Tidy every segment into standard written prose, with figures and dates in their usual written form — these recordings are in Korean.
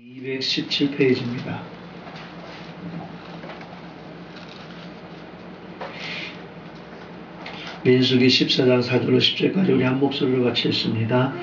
217페이지입니다. 민수기 14장 4절로 10절까지 우리 한 목소리로 같이 읽습니다.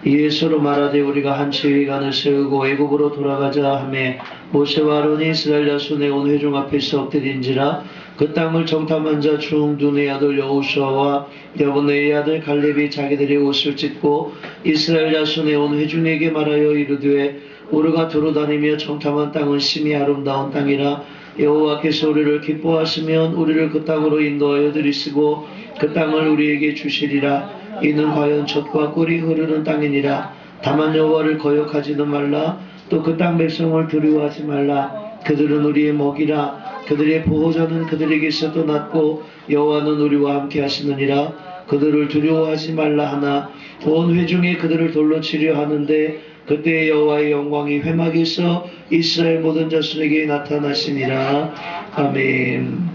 이에 서로 말하되 우리가 한 지휘관을 세우고 애굽으로 돌아가자 하매 모세와 아론이 이스라엘 자손의 온 회중 앞에서 엎드린지라 그 땅을 정탐한 자 중 눈의 아들 여호수아와 여분의 아들 갈렙이 자기들의 옷을 찢고 이스라엘 자손의 온 회중에게 말하여 이르되 우리가 두루다니며 정탐한 땅은 심히 아름다운 땅이라 여호와께서 우리를 기뻐하시면 우리를 그 땅으로 인도하여 들이시고 그 땅을 우리에게 주시리라. 이는 과연 젖과 꿀이 흐르는 땅이니라. 다만 여호와를 거역하지는 말라. 또 그 땅 백성을 두려워하지 말라. 그들은 우리의 먹이라. 그들의 보호자는 그들에게서도 낫고 여호와는 우리와 함께 하시느니라. 그들을 두려워하지 말라 하나 온 회중에 그들을 돌로 치려 하는데 그때 여호와의 영광이 회막에서 이스라엘 모든 자손에게 나타나시니라. 아멘.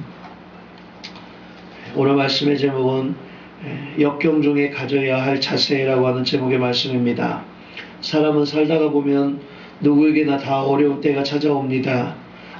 오늘 말씀의 제목은 역경 중에 가져야 할 자세라고 하는 제목의 말씀입니다. 사람은 살다가 보면 누구에게나 다 어려운 때가 찾아옵니다.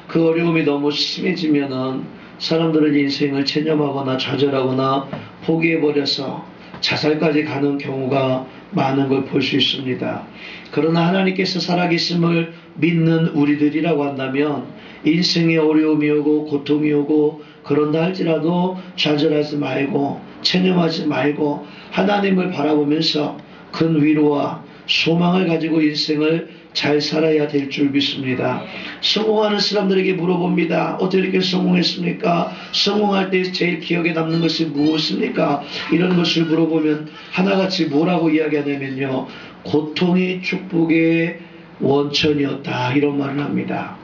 그 어려움이 너무 심해지면은 사람들은 인생을 체념하거나 좌절하거나 포기해버려서 자살까지 가는 경우가 많은 걸 볼 수 있습니다. 그러나 하나님께서 살아계심을 믿는 우리들이라고 한다면 인생에 어려움이 오고 고통이 오고 그런다 할지라도 좌절하지 말고 체념하지 말고 하나님을 바라보면서 큰 위로와 소망을 가지고 인생을 잘 살아야 될 줄 믿습니다. 성공하는 사람들에게 물어봅니다. 어떻게 성공했습니까? 성공할 때 제일 기억에 남는 것이 무엇입니까? 이런 것을 물어보면 하나같이 뭐라고 이야기하냐면요. 고통이 축복의 원천이었다. 이런 말을 합니다.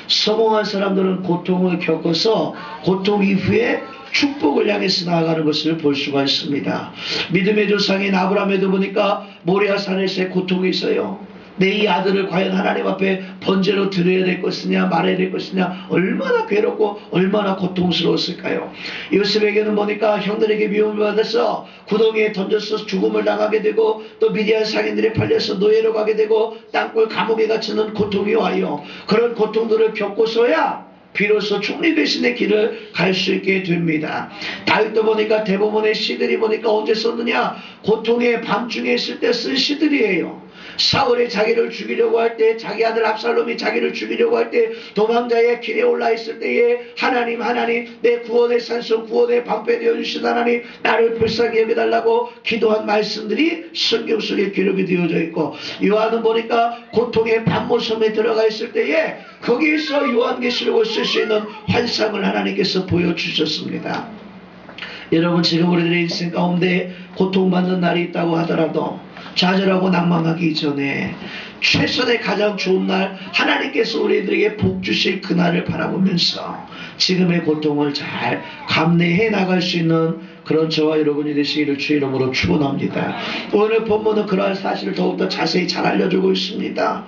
성공한 사람들은 고통을 겪어서 고통 이후에 축복을 향해서 나아가는 것을 볼 수가 있습니다. 믿음의 조상인 아브라함에도 보니까 모리아 산에서의 고통이 있어요. 내 이 아들을 과연 하나님 앞에 번제로 드려야 될 것이냐 말아야 될 것이냐 얼마나 괴롭고 얼마나 고통스러웠을까요. 요셉에게는 보니까 형들에게 미움을 받아서 구덩이에 던져서 죽음을 당하게 되고 또 미디안 상인들에 팔려서 노예로 가게 되고 땅굴 감옥에 갇히는 고통이 와요. 그런 고통들을 겪고서야 비로소 총리 대신의 길을 갈 수 있게 됩니다. 다윗도 보니까 대부분의 시들이 보니까 언제 썼느냐 고통의 밤중에 있을 때 쓴 시들이에요. 사울이 자기를 죽이려고 할 때 자기 아들 압살롬이 자기를 죽이려고 할 때 도망자의 길에 올라 있을 때에 하나님 내 구원의 산성 구원의 방패 되어주신 하나님 나를 불쌍히 여겨달라고 기도한 말씀들이 성경 속에 기록이 되어져 있고 요한은 보니까 고통의 밤모섬에 들어가 있을 때에 거기에서 요한계시록을 쓸 수 있는 환상을 하나님께서 보여주셨습니다. 여러분 지금 우리들의 인생 가운데 고통받는 날이 있다고 하더라도 좌절하고 낭망하기 전에 최선의 가장 좋은 날 하나님께서 우리들에게 복 주실 그날을 바라보면서 지금의 고통을 잘 감내해 나갈 수 있는 그런 저와 여러분이 되시기를 주의 이름으로 축원합니다. 오늘 본문은 그러한 사실을 더욱더 자세히 잘 알려주고 있습니다.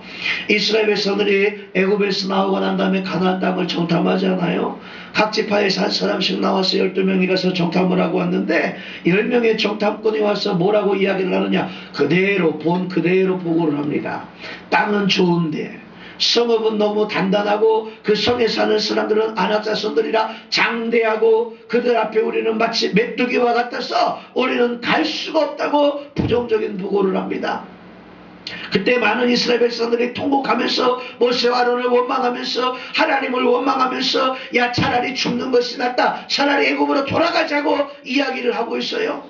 이스라엘 백성들이 애굽에서 나오고 난 다음에 가나안 땅을 정탐하잖아요. 각 지파에서 한 사람씩 나와서 12명이 가서 정탐을 하고 왔는데 10명의 정탐꾼이 와서 뭐라고 이야기를 하느냐 그대로 본 그대로 보고를 합니다. 땅은 좋은데 성읍은 너무 단단하고 그 성에 사는 사람들은 안악자손들이라 장대하고 그들 앞에 우리는 마치 메뚜기와 같아서 우리는 갈 수가 없다고 부정적인 보고를 합니다. 그때 많은 이스라엘 백성들이 통곡하면서 모세와 아론을 원망하면서 하나님을 원망하면서 야 차라리 죽는 것이 낫다 차라리 애굽으로 돌아가자고 이야기를 하고 있어요.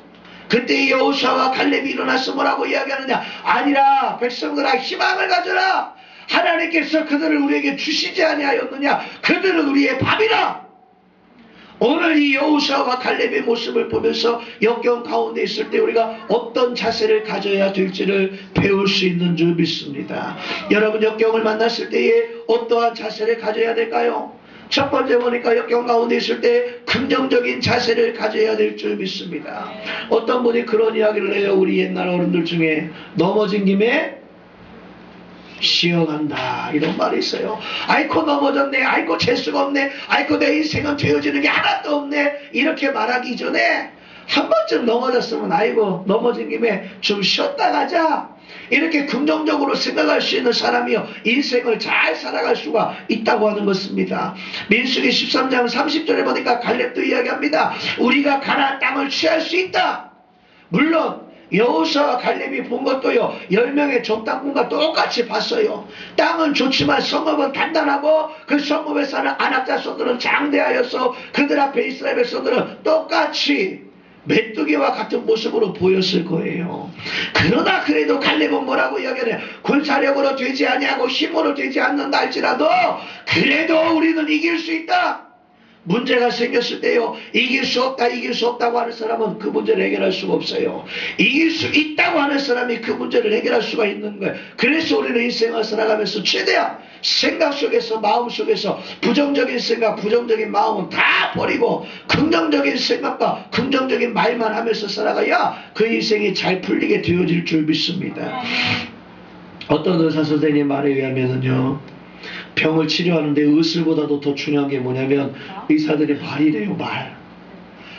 그때 여호수아와 갈렙이 일어나서 뭐라고 이야기하느냐 아니라 백성들아 희망을 가져라. 하나님께서 그들을 우리에게 주시지 아니하였느냐 그들은 우리의 밥이라. 오늘 이 여호수아와 갈렙의 모습을 보면서 역경 가운데 있을 때 우리가 어떤 자세를 가져야 될지를 배울 수 있는 줄 믿습니다. 여러분 역경을 만났을 때에 어떠한 자세를 가져야 될까요? 첫 번째 보니까 역경 가운데 있을 때 긍정적인 자세를 가져야 될 줄 믿습니다. 어떤 분이 그런 이야기를 해요. 우리 옛날 어른들 중에 넘어진 김에 쉬어간다 이런 말이 있어요. 아이고 넘어졌네 아이고 재수가 없네 아이고 내 인생은 되어지는 게 하나도 없네 이렇게 말하기 전에 한 번쯤 넘어졌으면 아이고 넘어진 김에 좀 쉬었다 가자, 이렇게 긍정적으로 생각할 수 있는 사람이요 인생을 잘 살아갈 수가 있다고 하는 것입니다. 민수기 13장 30절에 보니까 갈렙도 이야기합니다. 우리가 가나안 땅을 취할 수 있다. 물론 여호수아와 갈렙이 본 것도요 10명의 정탐꾼과 똑같이 봤어요. 땅은 좋지만 성읍은 단단하고 그 성읍에 사는 아낙 자손들은 장대하여서 그들 앞에 이스라엘 백성들은 똑같이 메뚜기와 같은 모습으로 보였을 거예요. 그러나 그래도 갈렙은 뭐라고 이야기하냐, 군사력으로 되지 아니하고 힘으로 되지 않는다 할지라도 그래도 우리는 이길 수 있다. 문제가 생겼을 때요 이길 수 없다고 하는 사람은 그 문제를 해결할 수가 없어요. 이길 수 있다고 하는 사람이 그 문제를 해결할 수가 있는 거예요. 그래서 우리는 인생을 살아가면서 최대한 생각 속에서 마음 속에서 부정적인 생각 부정적인 마음은 다 버리고 긍정적인 생각과 긍정적인 말만 하면서 살아가야 그 인생이 잘 풀리게 되어질 줄 믿습니다. 어떤 의사 선생님 말에 의하면은요 병을 치료하는데 의술보다도 더 중요한 게 뭐냐면 의사들의 말이래요. 말.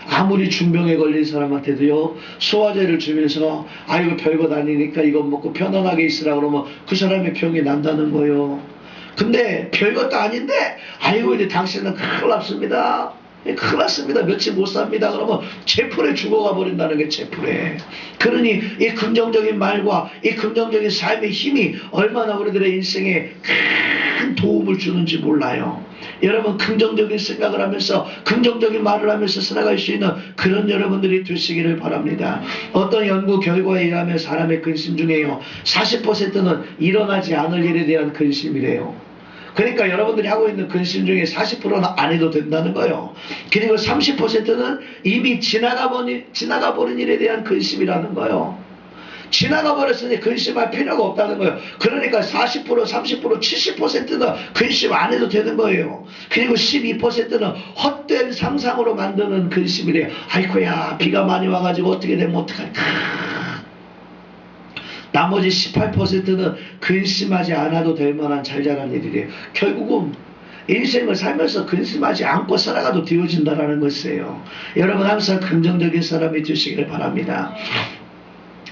아무리 중병에 걸린 사람한테도요 소화제를 주면서 아이고 별것 아니니까 이거 먹고 편안하게 있으라 그러면 그 사람의 병이 난다는 거예요. 근데 별것도 아닌데 아이고 이제 당신은 큰일 났습니다. 큰일 났습니다. 며칠 못 삽니다. 그러면 체풀에 죽어가 버린다는 게 체풀에. 그러니 이 긍정적인 말과 이 긍정적인 삶의 힘이 얼마나 우리들의 인생에 큰 도움을 주는지 몰라요. 여러분 긍정적인 생각을 하면서 긍정적인 말을 하면서 살아갈 수 있는 그런 여러분들이 되시기를 바랍니다. 어떤 연구 결과에 의하면 사람의 근심 중에요 40%는 일어나지 않을 일에 대한 근심이래요. 그러니까 여러분들이 하고 있는 근심 중에 40%는 안 해도 된다는 거예요. 그리고 30%는 이미 지나가 버린 일에 대한 근심이라는 거예요. 지나가 버렸으니 근심할 필요가 없다는 거예요. 그러니까 40%, 30%, 70%는 근심 안 해도 되는 거예요. 그리고 12%는 헛된 상상으로 만드는 근심이래요. 아이고야 비가 많이 와가지고 어떻게 되면 어떡할까. 나머지 18%는 근심하지 않아도 될 만한 잘 자란 일이래요. 결국은 인생을 살면서 근심하지 않고 살아가도 되어진다는 것이에요. 여러분 항상 긍정적인 사람이 되시기를 바랍니다.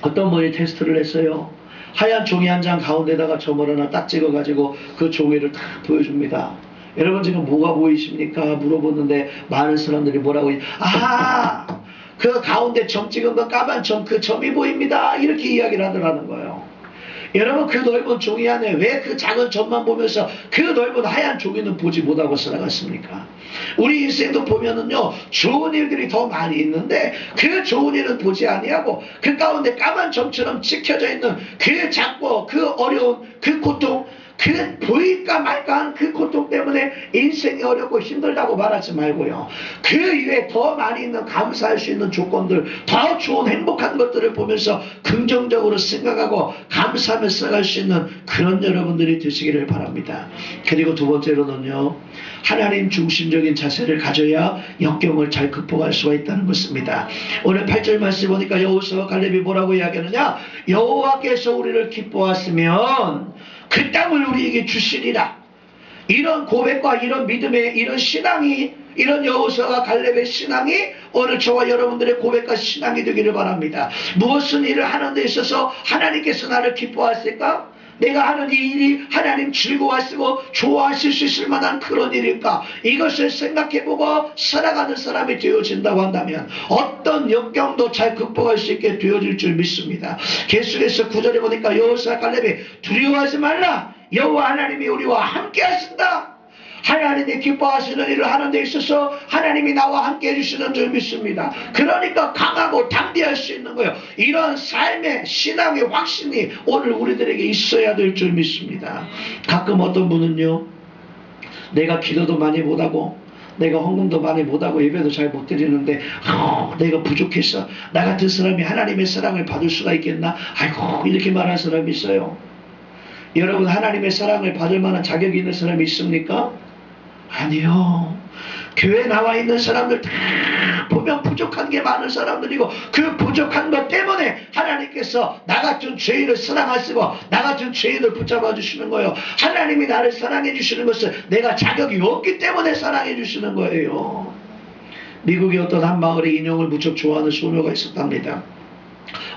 어떤 분이 테스트를 했어요. 하얀 종이 한 장 가운데다가 점을 하나 딱 찍어가지고 그 종이를 딱 보여줍니다. 여러분 지금 뭐가 보이십니까? 물어보는데 많은 사람들이 뭐라고 아하! 그 가운데 점 찍은 거 까만 점, 그 점이 보입니다. 이렇게 이야기를 하더라는 거예요. 여러분 그 넓은 종이 안에 왜 그 작은 점만 보면서 그 넓은 하얀 종이는 보지 못하고 살아갔습니까? 우리 인생도 보면은요 좋은 일들이 더 많이 있는데 그 좋은 일은 보지 아니하고 그 가운데 까만 점처럼 찍혀져 있는 그 작고 그 어려운 그 고통, 그 보일까 말까한 그 고통 때문에 인생이 어렵고 힘들다고 말하지 말고요. 그 이외에 더 많이 있는 감사할 수 있는 조건들, 더 좋은 행복한 것들을 보면서 긍정적으로 생각하고 감사하며 살아갈 수 있는 그런 여러분들이 되시기를 바랍니다. 그리고 두 번째로는요. 하나님 중심적인 자세를 가져야 역경을 잘 극복할 수가 있다는 것입니다. 오늘 8절 말씀 보니까 여호수아와 갈렙이 뭐라고 이야기하느냐. 여호와께서 우리를 기뻐하시면 그 땅을 우리에게 주시리라. 이런 고백과 이런 믿음의 이런 신앙이 이런 여호수아와 갈렙의 신앙이 오늘 저와 여러분들의 고백과 신앙이 되기를 바랍니다. 무엇은 일을 하는 데 있어서 하나님께서 나를 기뻐하실까? 내가 하는 이 일이 하나님 즐거워하시고 좋아하실 수 있을 만한 그런 일일까? 이것을 생각해보고 살아가는 사람이 되어진다고 한다면 어떤 역경도 잘 극복할 수 있게 되어질 줄 믿습니다. 계속해서 9절에 보니까 여호수아 갈렙이 두려워하지 말라. 여호와 하나님이 우리와 함께 하신다. 하나님이 기뻐하시는 일을 하는 데 있어서 하나님이 나와 함께 해주시는 줄 믿습니다. 그러니까 강하고 담대할 수 있는 거예요. 이런 삶의 신앙의 확신이 오늘 우리들에게 있어야 될 줄 믿습니다. 가끔 어떤 분은요 내가 기도도 많이 못하고 내가 헌금도 많이 못하고 예배도 잘 못 드리는데 내가 부족해서 나 같은 사람이 하나님의 사랑을 받을 수가 있겠나? 아이고 이렇게 말하는 사람이 있어요. 여러분 하나님의 사랑을 받을 만한 자격이 있는 사람이 있습니까? 아니요. 교회에 나와 있는 사람들 다 보면 부족한 게 많은 사람들이고 그 부족한 것 때문에 하나님께서 나 같은 죄인을 사랑하시고 나 같은 죄인을 붙잡아 주시는 거예요. 하나님이 나를 사랑해 주시는 것은 내가 자격이 없기 때문에 사랑해 주시는 거예요. 미국의 어떤 한 마을에 인형을 무척 좋아하는 소녀가 있었답니다.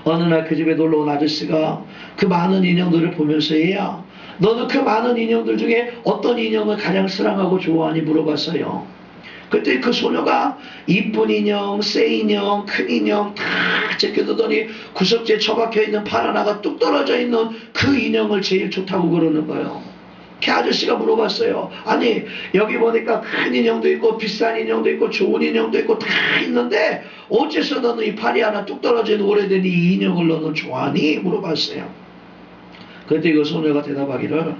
어느 날 그 집에 놀러 온 아저씨가 그 많은 인형들을 보면서 얘야, 너는 그 많은 인형들 중에 어떤 인형을 가장 사랑하고 좋아하니 물어봤어요. 그때 그 소녀가 이쁜 인형, 새 인형, 큰 인형 다 제껴두더니 구석지에 처박혀 있는 팔 하나가 뚝 떨어져 있는 그 인형을 제일 좋다고 그러는 거예요. 그 아저씨가 물어봤어요. 아니 여기 보니까 큰 인형도 있고 비싼 인형도 있고 좋은 인형도 있고 다 있는데 어째서 너는 이 팔이 하나 뚝 떨어진 오래된 이 인형을 너는 좋아하니? 물어봤어요. 그때 그 소녀가 대답하기를,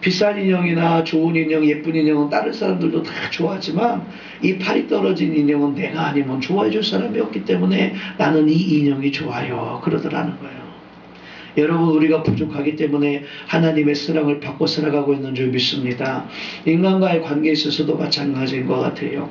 비싼 인형이나 좋은 인형, 예쁜 인형은 다른 사람들도 다 좋아하지만 이 팔이 떨어진 인형은 내가 아니면 좋아해 줄 사람이 없기 때문에 나는 이 인형이 좋아요. 그러더라는 거예요. 여러분, 우리가 부족하기 때문에 하나님의 사랑을 받고 살아가고 있는 줄 믿습니다. 인간과의 관계에 있어서도 마찬가지인 것 같아요.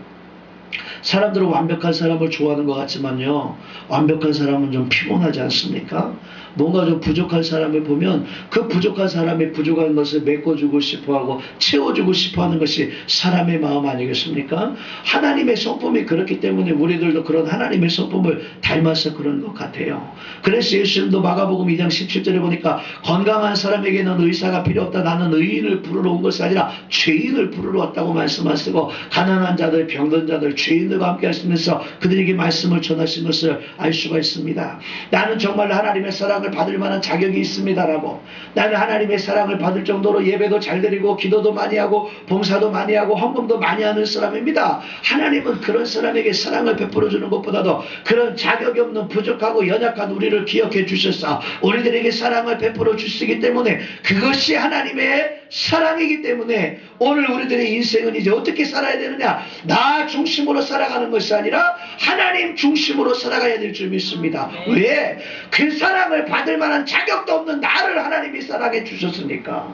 사람들은 완벽한 사람을 좋아하는 것 같지만요, 완벽한 사람은 좀 피곤하지 않습니까? 뭔가 좀 부족한 사람을 보면 그 부족한 사람의 부족한 것을 메꿔주고 싶어하고 채워주고 싶어하는 것이 사람의 마음 아니겠습니까? 하나님의 성품이 그렇기 때문에 우리들도 그런 하나님의 성품을 닮아서 그런 것 같아요. 그래서 예수님도 마가복음 2장 17절에 보니까 건강한 사람에게는 의사가 필요 없다, 나는 의인을 부르러 온 것이 아니라 죄인을 부르러 왔다고 말씀하시고, 가난한 자들, 병든 자들, 죄인들과 함께 하시면서 그들에게 말씀을 전하신 것을 알 수가 있습니다. 나는 정말 하나님의 사랑을 받을 만한 자격이 있습니다라고, 나는 하나님의 사랑을 받을 정도로 예배도 잘 드리고 기도도 많이 하고 봉사도 많이 하고 헌금도 많이 하는 사람입니다. 하나님은 그런 사람에게 사랑을 베풀어 주는 것보다도 그런 자격이 없는 부족하고 연약한 우리를 기억해 주셔서 우리들에게 사랑을 베풀어 주시기 때문에 그것이 하나님의 사랑이기 때문에 오늘 우리들의 인생은 이제 어떻게 살아야 되느냐, 나 중심으로 살아가는 것이 아니라 하나님 중심으로 살아가야 될 줄 믿습니다. 왜? 그 사랑을 받을 만한 자격도 없는 나를 하나님이 사랑해 주셨으니까.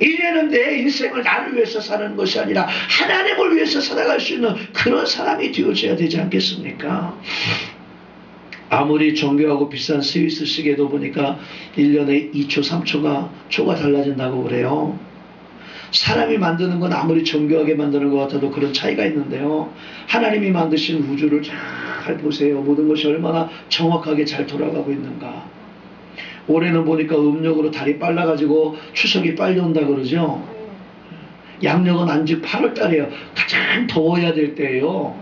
이제는 내 인생을 나를 위해서 사는 것이 아니라 하나님을 위해서 살아갈 수 있는 그런 사람이 되어져야 되지 않겠습니까? 아무리 정교하고 비싼 스위스 시계도 보니까 1년에 2초, 3초가 초가 달라진다고 그래요. 사람이 만드는 건 아무리 정교하게 만드는 것 같아도 그런 차이가 있는데요, 하나님이 만드신 우주를 잘 보세요. 모든 것이 얼마나 정확하게 잘 돌아가고 있는가. 올해는 보니까 음력으로 달이 빨라가지고 추석이 빨리 온다 그러죠. 양력은 안지 8월 달이에요. 가장 더워야 될 때예요.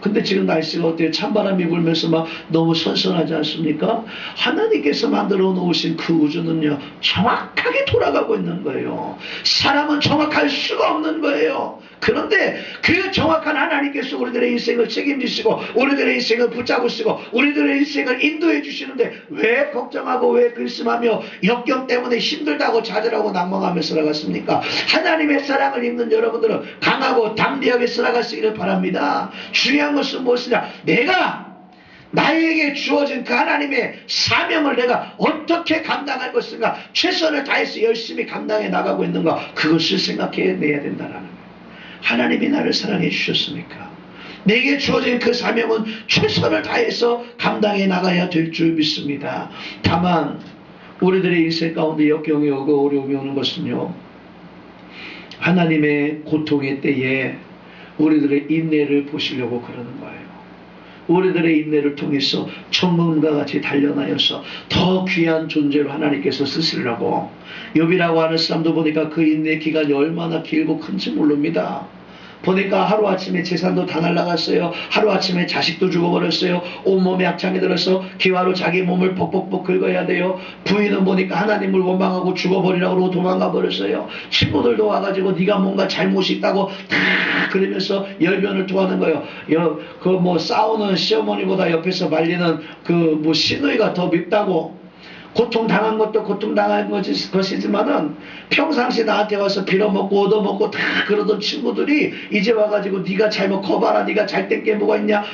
근데 지금 날씨가 어때요? 찬바람이 불면서 막 너무 선선하지 않습니까? 하나님께서 만들어 놓으신 그 우주는요, 정확하게 돌아가고 있는 거예요. 사람은 정확할 수가 없는 거예요. 그런데 그 정확한 하나님께서 우리들의 인생을 책임지시고 우리들의 인생을 붙잡으시고 우리들의 인생을 인도해 주시는데 왜 걱정하고 왜 근심하며 역경 때문에 힘들다고 좌절하고 낭망하며 살아갔습니까? 하나님의 사랑을 입는 여러분들은 강하고 담대하게 살아가시기를 바랍니다. 중요한 것은 무엇이냐, 내가 나에게 주어진 그 하나님의 사명을 내가 어떻게 감당할 것인가, 최선을 다해서 열심히 감당해 나가고 있는가, 그것을 생각해내야 된다는 거예요. 하나님이 나를 사랑해 주셨으니까 내게 주어진 그 사명은 최선을 다해서 감당해 나가야 될 줄 믿습니다. 다만 우리들의 인생 가운데 역경이 오고 어려움이 오는 것은요, 하나님의 고통의 때에 우리들의 인내를 보시려고 그러는 거예요. 우리들의 인내를 통해서 천문과 같이 단련하여서 더 귀한 존재로 하나님께서 쓰시려고. 욥이라고 하는 사람도 보니까 그 인내 기간이 얼마나 길고 큰지 모릅니다. 보니까 하루아침에 재산도 다 날라갔어요. 하루아침에 자식도 죽어버렸어요. 온몸에 악창이 들어서 기와로 자기 몸을 벅벅벅 긁어야 돼요. 부인은 보니까 하나님을 원망하고 죽어버리라고 그러고 도망가 버렸어요. 친구들도 와가지고 네가 뭔가 잘못이 있다고 다 그러면서 열변을 토하는 거예요. 그 뭐 싸우는 시어머니보다 옆에서 말리는 그 뭐 시누이가 더 밉다고. 고통당한 것도 고통당한 것이지만은 평상시 나한테 와서 빌어먹고 얻어먹고 다 그러던 친구들이 이제 와가지고 네가 잘못 커봐라, 네가 잘된 게 뭐가 있냐,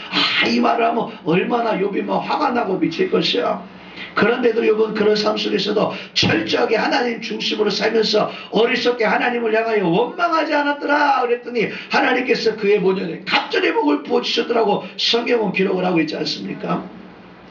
이 말을 하면 얼마나 욥이 막 화가 나고 미칠 것이야. 그런데도 욥은 그런 삶 속에서도 철저하게 하나님 중심으로 살면서 어리석게 하나님을 향하여 원망하지 않았더라 그랬더니 하나님께서 그의 본연에 갑절의 복을 부어주셨더라고 성경은 기록을 하고 있지 않습니까?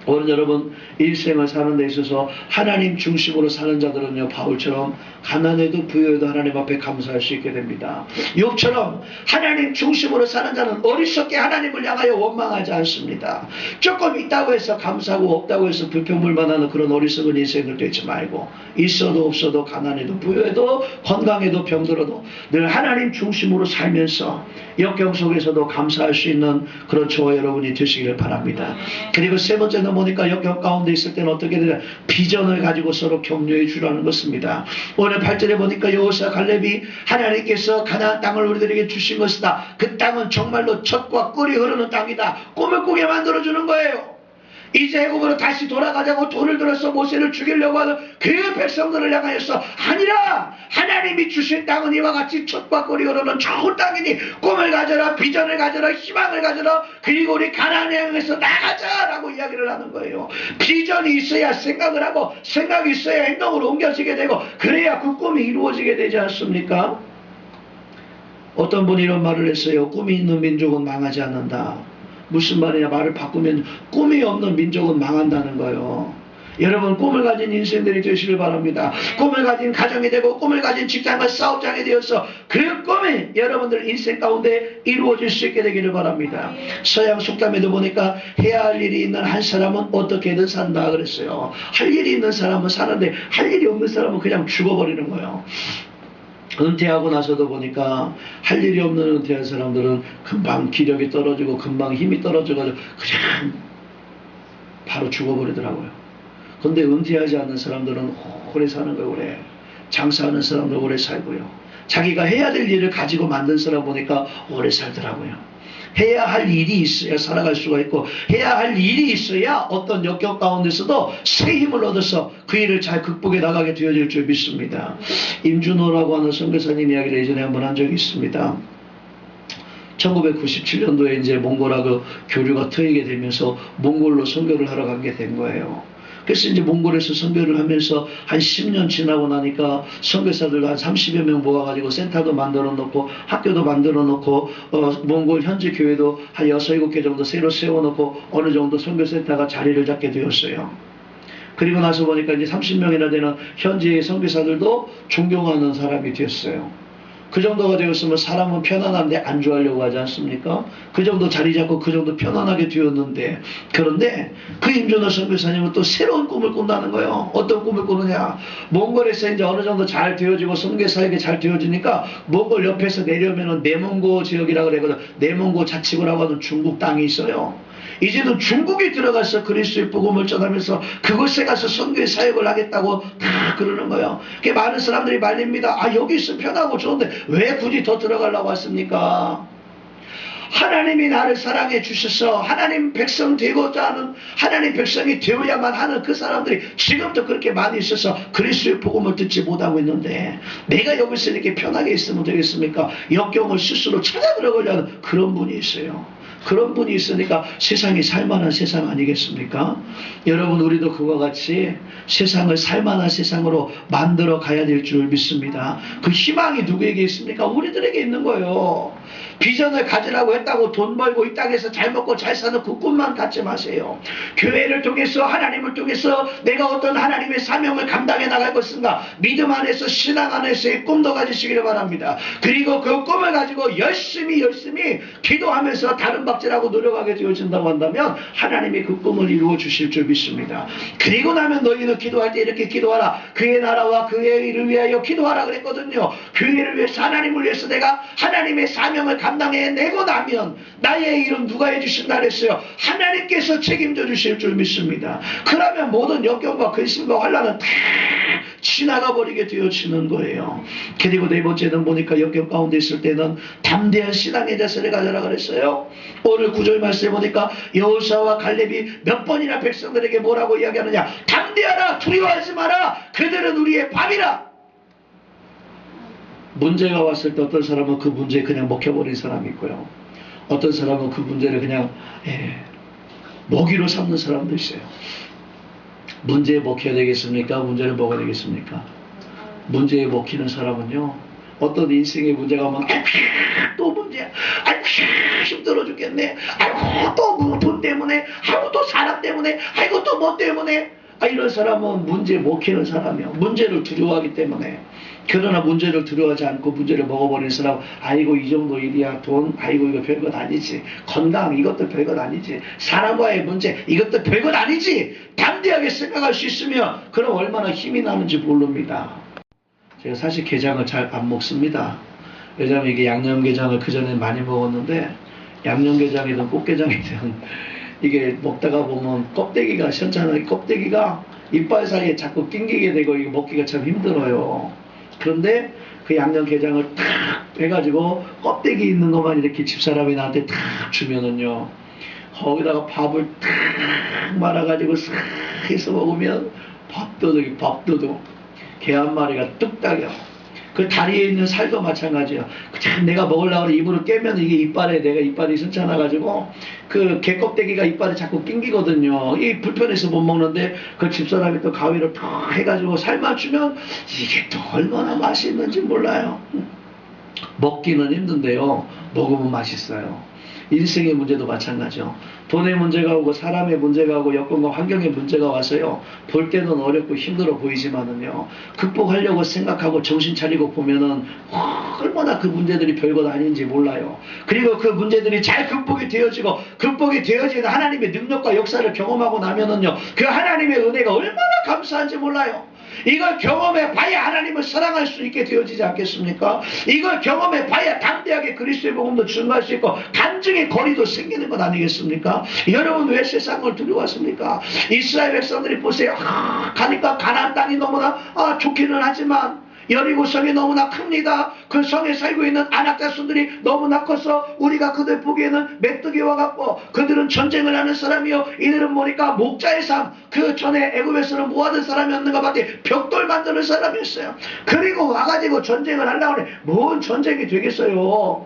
오늘 여러분 일생을 사는 데 있어서 하나님 중심으로 사는 자들은요, 바울처럼 가난해도 부여해도 하나님 앞에 감사할 수 있게 됩니다. 욥처럼 하나님 중심으로 사는 자는 어리석게 하나님을 향하여 원망하지 않습니다. 조금 있다고 해서 감사하고 없다고 해서 불평불만하는 그런 어리석은 인생을 되지 말고, 있어도 없어도 가난해도 부여해도 건강해도 병들어도 늘 하나님 중심으로 살면서 역경 속에서도 감사할 수 있는 그런 저와 여러분이 되시기를 바랍니다. 그리고 세 번째는 보니까 역경 가운데 있을 때는 어떻게 되냐, 비전을 가지고 서로 격려해 주라는 것입니다. 오늘 8절에 보니까 여호수아 갈렙이 하나님께서 가나안 땅을 우리들에게 주신 것이다, 그 땅은 정말로 젖과 꿀이 흐르는 땅이다, 꿈을 꾸게 만들어주는 거예요. 이제 애굽으로 다시 돌아가자고 돈을 들어서 모세를 죽이려고 하는 그 백성들을 향하여서 아니라, 하나님이 주신 땅은 이와 같이 젖과 꿀이 흐르는 좋은 땅이니 꿈을 가져라, 비전을 가져라, 희망을 가져라, 그리고 우리 가나안에 향해서 나가자라고 이야기를 하는 거예요. 비전이 있어야 생각을 하고, 생각이 있어야 행동으로 옮겨지게 되고, 그래야 그 꿈이 이루어지게 되지 않습니까? 어떤 분이 이런 말을 했어요. 꿈이 있는 민족은 망하지 않는다. 무슨 말이냐, 말을 바꾸면 꿈이 없는 민족은 망한다는 거예요. 여러분, 꿈을 가진 인생들이 되시길 바랍니다. 꿈을 가진 가정이 되고 꿈을 가진 직장과 사업장이 되어서 그 꿈이 여러분들 인생 가운데 이루어질 수 있게 되기를 바랍니다. 서양 속담에도 보니까 해야 할 일이 있는 한 사람은 어떻게든 산다 그랬어요. 할 일이 있는 사람은 사는데 할 일이 없는 사람은 그냥 죽어버리는 거예요. 은퇴하고 나서도 보니까 할 일이 없는 은퇴한 사람들은 금방 기력이 떨어지고 금방 힘이 떨어져가지고 그냥 바로 죽어버리더라고요. 근데 은퇴하지 않는 사람들은 오래 사는 거예요. 오래 장사하는 사람들 오래 살고요. 자기가 해야 될 일을 가지고 만든 사람 보니까 오래 살더라고요. 해야 할 일이 있어야 살아갈 수가 있고, 해야 할 일이 있어야 어떤 역경 가운데서도 새 힘을 얻어서 그 일을 잘 극복해 나가게 되어질 줄 믿습니다. 임준호라고 하는 선교사님 이야기를 예전에 한번 한 적이 있습니다. 1997년도에 이제 몽골하고 교류가 트이게 되면서 몽골로 선교를 하러 가게 된 거예요. 그래서 이제 몽골에서 선교를 하면서 한 10년 지나고 나니까 선교사들 한 30여 명 모아가지고 센터도 만들어 놓고 학교도 만들어 놓고 몽골 현지 교회도 한 6, 7개 정도 새로 세워놓고 어느 정도 선교센터가 자리를 잡게 되었어요. 그리고 나서 보니까 이제 30명이나 되는 현지의 선교사들도 존경하는 사람이 되었어요. 그 정도가 되었으면 사람은 편안한데 안주하려고 하지 않습니까? 그 정도 자리 잡고 그 정도 편안하게 되었는데, 그런데 그 임준호 선교사님은 또 새로운 꿈을 꾼다는 거예요. 어떤 꿈을 꾸느냐, 몽골에서 이제 어느 정도 잘 되어지고 선교사에게 잘 되어지니까 몽골 옆에서 내려오면은 내몽고 지역이라고 그러거든. 내몽고 자치구라고 하는 중국 땅이 있어요. 이제는 중국에 들어가서 그리스도의 복음을 전하면서 그곳에 가서 선교의 사역을 하겠다고 다 그러는 거예요. 많은 사람들이 말립니다. 아, 여기 있으면 편하고 좋은데 왜 굳이 더 들어가려고 왔습니까? 하나님이 나를 사랑해 주셔서 하나님 백성 되고자 하는, 하나님 백성이 되어야만 하는 그 사람들이 지금도 그렇게 많이 있어서 그리스도의 복음을 듣지 못하고 있는데, 내가 여기서 이렇게 편하게 있으면 되겠습니까? 역경을 스스로 찾아 들어가려는 하는 그런 분이 있어요. 그런 분이 있으니까 세상이 살만한 세상 아니겠습니까? 여러분, 우리도 그와 같이 세상을 살만한 세상으로 만들어 가야 될 줄 믿습니다. 그 희망이 누구에게 있습니까? 우리들에게 있는 거예요. 비전을 가지라고 했다고 돈 벌고 이 땅에서 잘 먹고 잘 사는 그 꿈만 갖지 마세요. 교회를 통해서, 하나님을 통해서 내가 어떤 하나님의 사명을 감당해 나갈 것인가, 믿음 안에서, 신앙 안에서의 꿈도 가지시기를 바랍니다. 그리고 그 꿈을 가지고 열심히 기도하면서 다른 박질하고 노력하게 되어진다고 한다면 하나님이 그 꿈을 이루어 주실 줄 믿습니다. 그리고 나면 너희는 기도할 때 이렇게 기도하라. 그의 나라와 그의 일을 위하여 기도하라 그랬거든요. 교회를 위해서, 하나님을 위해서 내가 하나님의 사명을 감당해내고 나면 나의 일은 누가 해주신다 그랬어요? 하나님께서 책임져 주실 줄 믿습니다. 그러면 모든 역경과 근심과 환난은 다 지나가 버리게 되어지는 거예요. 그리고 네 번째는 보니까 역경 가운데 있을 때는 담대한 신앙의 자세를 가져라 그랬어요. 오늘 9절 말씀에 보니까 여호수아와 갈렙이 몇 번이나 백성들에게 뭐라고 이야기하느냐, 담대하라, 두려워하지 마라, 그들은 우리의 밥이라. 문제가 왔을 때 어떤 사람은 그 문제에 그냥 먹혀버린 사람이 있고요, 어떤 사람은 그 문제를 그냥 먹이로 삼는 사람도 있어요. 문제에 먹혀야 되겠습니까? 문제를 먹어야 되겠습니까? 문제에 먹히는 사람은요, 어떤 인생의 문제가 오면 또 문제야, 힘들어 죽겠네. 아이고 또 돈 때문에, 아이고 또 사람 때문에, 아이고 또 뭐 때문에. 이런 사람은 문제 못 키는 사람이요. 문제를 두려워하기 때문에. 그러나 문제를 두려워하지 않고 문제를 먹어버리는 사람, 아이고 이 정도 일이야. 돈, 아이고 이거 별것 아니지. 건강, 이것도 별것 아니지. 사람과의 문제, 이것도 별것 아니지. 담대하게 생각할 수 있으면 그럼 얼마나 힘이 나는지 모릅니다. 제가 사실 게장을 잘 안 먹습니다. 왜냐하면 이게 양념게장을 그전에 많이 먹었는데, 양념게장이든 꽃게장이든 이게 먹다가 보면 껍데기가 시원찮아요. 껍데기가 이빨 사이에 자꾸 낑기게 되고 이거 먹기가 참 힘들어요. 그런데 그 양념게장을 탁 해가지고 껍데기 있는 것만 이렇게 집사람이 나한테 탁 주면은요, 거기다가 밥을 탁 말아가지고 싹 해서 먹으면 밥도둑 게 한 마리가 뚝딱이요. 그 다리에 있는 살도 마찬가지예요. 참 내가 먹으려고 입으로 깨면 이게 내가 이빨이 순찮아가지고 그 게 껍데기가 이빨에 자꾸 낑기거든요. 이 불편해서 못 먹는데 그 집사람이 또 가위로 탁 해가지고 살만 주면 이게 또 얼마나 맛있는지 몰라요. 먹기는 힘든데요, 먹으면 맛있어요. 인생의 문제도 마찬가지요. 돈의 문제가 오고 사람의 문제가 오고 여건과 환경의 문제가 와서요, 볼 때는 어렵고 힘들어 보이지만은요, 극복하려고 생각하고 정신 차리고 보면은 얼마나 그 문제들이 별것 아닌지 몰라요. 그리고 그 문제들이 잘 극복이 되어지는 하나님의 능력과 역사를 경험하고 나면은요, 그 하나님의 은혜가 얼마나 감사한지 몰라요. 이걸 경험해 봐야 하나님을 사랑할 수 있게 되어지지 않겠습니까? 이걸 경험해 봐야 담대하게 그리스도의 복음도 증거할 수 있고 간증의 거리도 생기는 것 아니겠습니까? 여러분 왜 세상을 두려워하십니까? 이스라엘 백성들이 보세요. 가니까 가나안 땅이 너무나 좋기는 하지만 여리고 성이 너무나 큽니다. 그 성에 살고 있는 아낙 자손들이 너무나 커서 우리가 그들 보기에는 메뚜기와 같고, 그들은 전쟁을 하는 사람이요, 이들은 보니까 목자의 삶, 그 전에 애굽에서는 뭐 하던 사람이었는가 밖에 벽돌 만드는 사람이었어요. 그리고 와가지고 전쟁을 하려고 하니 뭔 전쟁이 되겠어요.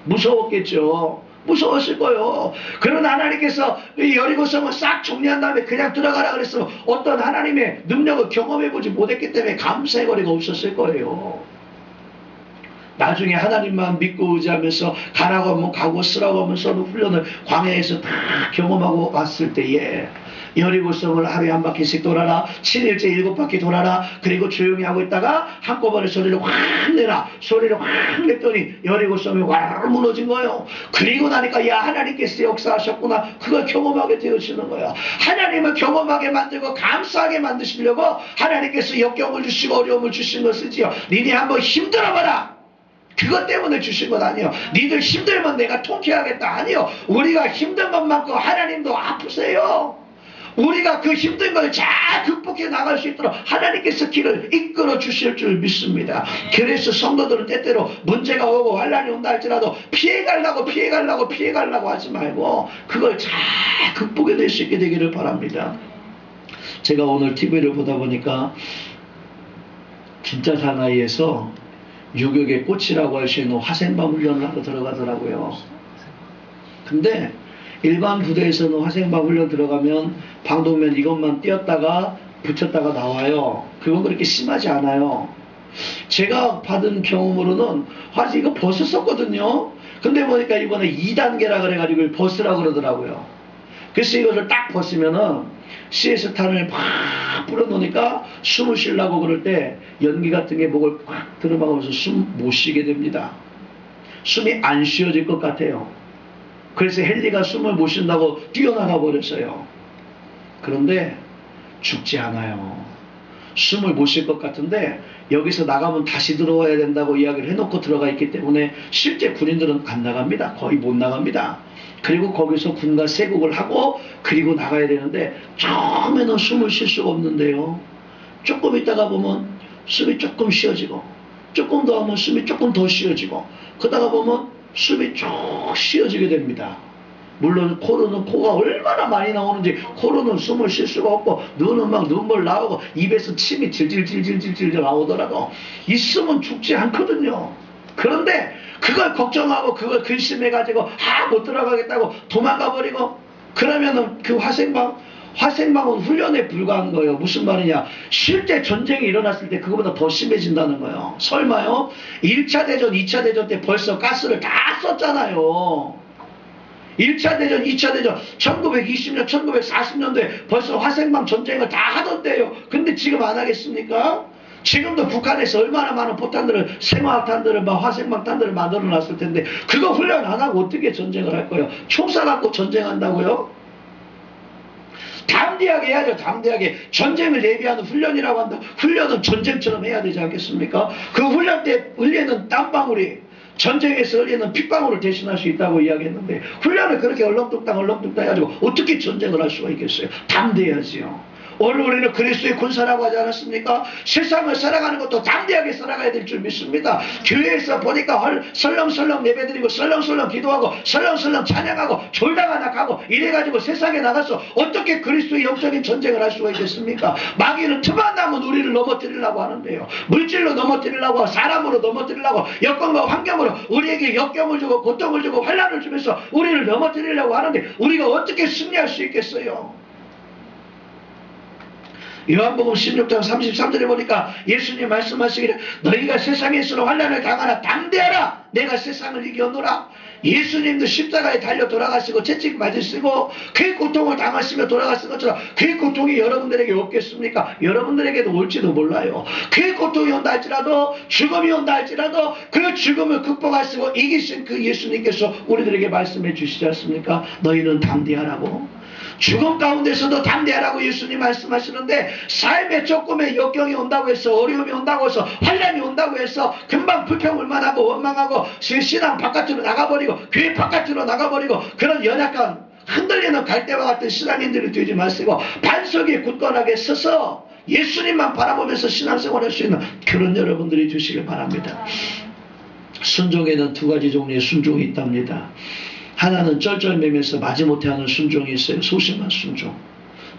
무서웠겠죠. 무서웠을 거예요. 그러나 하나님께서 이 여리고성을 싹 정리한 다음에 그냥 들어가라 그랬으면 어떤 하나님의 능력을 경험해보지 못했기 때문에 감사의 거리가 없었을 거예요. 나중에 하나님만 믿고 의지하면서 가라고 하면 가고 쓰라고 하면 써도 훈련을 광야에서 다 경험하고 왔을 때에 여리고성을 하루에 한 바퀴씩 돌아라, 7일째 7바퀴 돌아라, 그리고 조용히 하고 있다가 한꺼번에 소리를 확 내라, 소리를 확 냈더니 여리고성이 와르르 무너진 거예요. 그리고 나니까 야, 하나님께서 역사하셨구나, 그걸 경험하게 되어지는 거예요. 하나님을 경험하게 만들고 감사하게 만드시려고 하나님께서 역경을 주시고 어려움을 주신 것이지요. 니네 한번 힘들어봐라, 그것 때문에 주신 것 아니에요. 니들 힘들면 내가 통쾌하겠다, 아니요. 우리가 힘든 것만큼 하나님도 아프세요. 우리가 그 힘든 걸 잘 극복해 나갈 수 있도록 하나님께서 길을 이끌어 주실 줄 믿습니다. 그래서 성도들은 때때로 문제가 오고 환난이 온다 할지라도 피해가려고 하지 말고 그걸 잘 극복해낼 수 있게 되기를 바랍니다. 제가 오늘 TV를 보다 보니까 진짜 사나이에서 유격의 꽃이라고 할 수 있는 화생방 훈련을 하러 들어가더라고요. 근데 일반 부대에서는 화생방 훈련 들어가면 방독면 이것만 띄었다가 붙였다가 나와요. 그건 그렇게 심하지 않아요. 제가 받은 경험으로는 사실 이거 벗었었거든요. 근데 보니까 이번에 2단계라 그래가지고 벗으라고 그러더라고요. 그래서 이거를 딱 벗으면은 시에스탄을 팍 뿌려놓으니까 숨을 쉬려고 그럴 때 연기 같은 게 목을 팍 들어막으면서 숨 못 쉬게 됩니다. 숨이 안 쉬어질 것 같아요. 그래서 헨리가 숨을 못 쉰다고 뛰어나가 버렸어요. 그런데 죽지 않아요. 숨을 못 쉴 것 같은데 여기서 나가면 다시 들어와야 된다고 이야기를 해놓고 들어가 있기 때문에 실제 군인들은 안 나갑니다. 거의 못 나갑니다. 그리고 거기서 군과 세국을 하고 그리고 나가야 되는데 처음에는 숨을 쉴 수가 없는데요. 조금 있다가 보면 숨이 조금 쉬어지고 조금 더 하면 숨이 조금 더 쉬어지고 그러다가 보면 숨이 쭉 쉬어지게 됩니다. 물론 코로는 코가 얼마나 많이 나오는지 코로는 숨을 쉴 수가 없고 눈은 막 눈물 나오고 입에서 침이 질질질질질질 나오더라도 있으면 죽지 않거든요. 그런데 그걸 걱정하고 그걸 근심해가지고 못 들어가겠다고 도망가 버리고 그러면은 그 화생방 화생방은 훈련에 불과한 거예요. 무슨 말이냐? 실제 전쟁이 일어났을 때 그거보다 더 심해진다는 거예요. 설마요? 1차 대전, 2차 대전 때 벌써 가스를 다 썼잖아요. 1차 대전, 2차 대전, 1920년, 1940년도에 벌써 화생방 전쟁을 다 하던데요. 근데 지금 안 하겠습니까? 지금도 북한에서 얼마나 많은 포탄들을, 생화탄들을, 화생방탄들을 만들어 놨을 텐데, 그거 훈련 안 하고 어떻게 전쟁을 할 거예요? 총 쏴갖고 전쟁한다고요? 담대하게 해야죠. 담대하게. 전쟁을 예비하는 훈련이라고 한다. 훈련은 전쟁처럼 해야 되지 않겠습니까? 그 훈련 때 흘리는 땀방울이 전쟁에서 흘리는 핏방울을 대신할 수 있다고 이야기했는데, 훈련을 그렇게 얼렁뚱땅 해가지고 어떻게 전쟁을 할 수가 있겠어요? 담대해야지요. 오늘 우리는 그리스도의 군사라고 하지 않았습니까? 세상을 살아가는 것도 담대하게 살아가야 될 줄 믿습니다. 교회에서 보니까 설렁설렁 예배드리고 설렁설렁 기도하고 설렁설렁 찬양하고 졸다가 나가고 이래가지고 세상에 나가서 어떻게 그리스도의 영적인 전쟁을 할 수가 있겠습니까? 마귀는 틈만 나면 우리를 넘어뜨리려고 하는데요. 물질로 넘어뜨리려고 하고 사람으로 넘어뜨리려고, 여건과 환경으로 우리에게 역경을 주고 고통을 주고 환난을 주면서 우리를 넘어뜨리려고 하는데, 우리가 어떻게 승리할 수 있겠어요? 요한복음 16장 33절에 보니까 예수님 말씀하시기를, 너희가 세상에서는 환난을 당하나 담대하라, 내가 세상을 이겨노라. 예수님도 십자가에 달려 돌아가시고 채찍 맞으시고 그 고통을 당하시며 돌아가신 것처럼 그 고통이 여러분들에게 없겠습니까? 여러분들에게도 올지도 몰라요. 그 고통이 온다 할지라도, 죽음이 온다 할지라도 그 죽음을 극복하시고 이기신 그 예수님께서 우리들에게 말씀해 주시지 않습니까? 너희는 담대하라고. 죽음 가운데서도 담대하라고 예수님 말씀하시는데, 삶의 조금의 역경이 온다고 해서, 어려움이 온다고 해서, 환난이 온다고 해서 금방 불평불만 하고 원망하고 신앙 바깥으로 나가버리고 교회 바깥으로 나가버리고 그런 연약한 흔들리는 갈대와 같은 신앙인들이 되지 마시고, 반석에 굳건하게 서서 예수님만 바라보면서 신앙생활할 수 있는 그런 여러분들이 되시길 바랍니다. 순종에는 두 가지 종류의 순종이 있답니다. 하나는 쩔쩔매면서 마지못해 하는 순종이 있어요. 소심한 순종.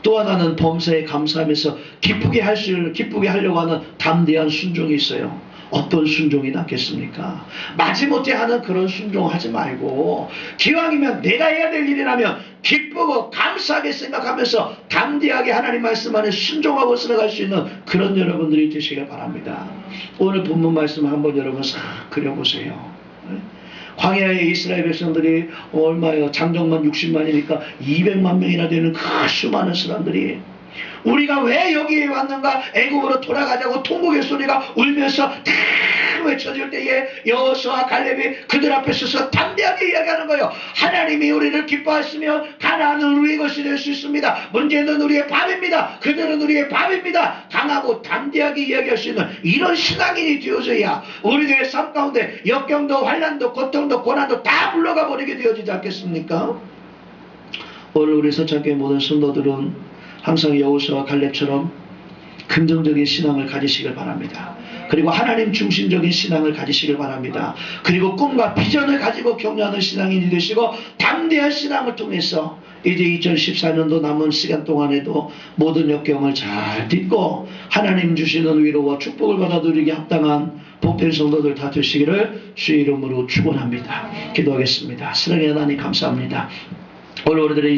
또 하나는 범사에 감사하면서 기쁘게 하려고 하는 담대한 순종이 있어요. 어떤 순종이 낫겠습니까? 마지못해 하는 그런 순종하지 말고, 기왕이면 내가 해야 될 일이라면 기쁘고 감사하게 생각하면서 담대하게 하나님 말씀 안에 순종하고 살아갈 수 있는 그런 여러분들이 되시길 바랍니다. 오늘 본문 말씀 한번 여러분 싹 그려보세요. 광야의 이스라엘 백성들이 얼마예요? 장정만 60만이니까 200만 명이나 되는 그 수많은 사람들이, 우리가 왜 여기에 왔는가? 애국으로 돌아가자고 통곡의 소리가 울면서 다 외쳐질 때에 여호수아와 갈렙이 그들 앞에 서서 담대하게 이야기하는 거예요. 하나님이 우리를 기뻐하시며 가나안은 우리의 것이 될 수 있습니다. 문제는 우리의 밥입니다. 그들은 우리의 밥입니다. 강하고 담대하게 이야기할 수 있는 이런 신앙인이 되어져야 우리들의 삶 가운데 역경도 환난도 고통도 고난도 다 물러가 버리게 되어지지 않겠습니까? 오늘 우리 서창교회 모든 성도들은 항상 여호수아와 갈렙처럼 긍정적인 신앙을 가지시길 바랍니다. 그리고 하나님 중심적인 신앙을 가지시길 바랍니다. 그리고 꿈과 비전을 가지고 격려하는 신앙인이 되시고, 담대한 신앙을 통해서 이제 2014년도 남은 시간 동안에도 모든 역경을 잘 딛고 하나님 주시는 위로와 축복을 받아 누리기 합당한 복된 성도들 다 되시기를 주의 이름으로 축원합니다. 기도하겠습니다. 사랑의 하나님 감사합니다. 오늘 우리들의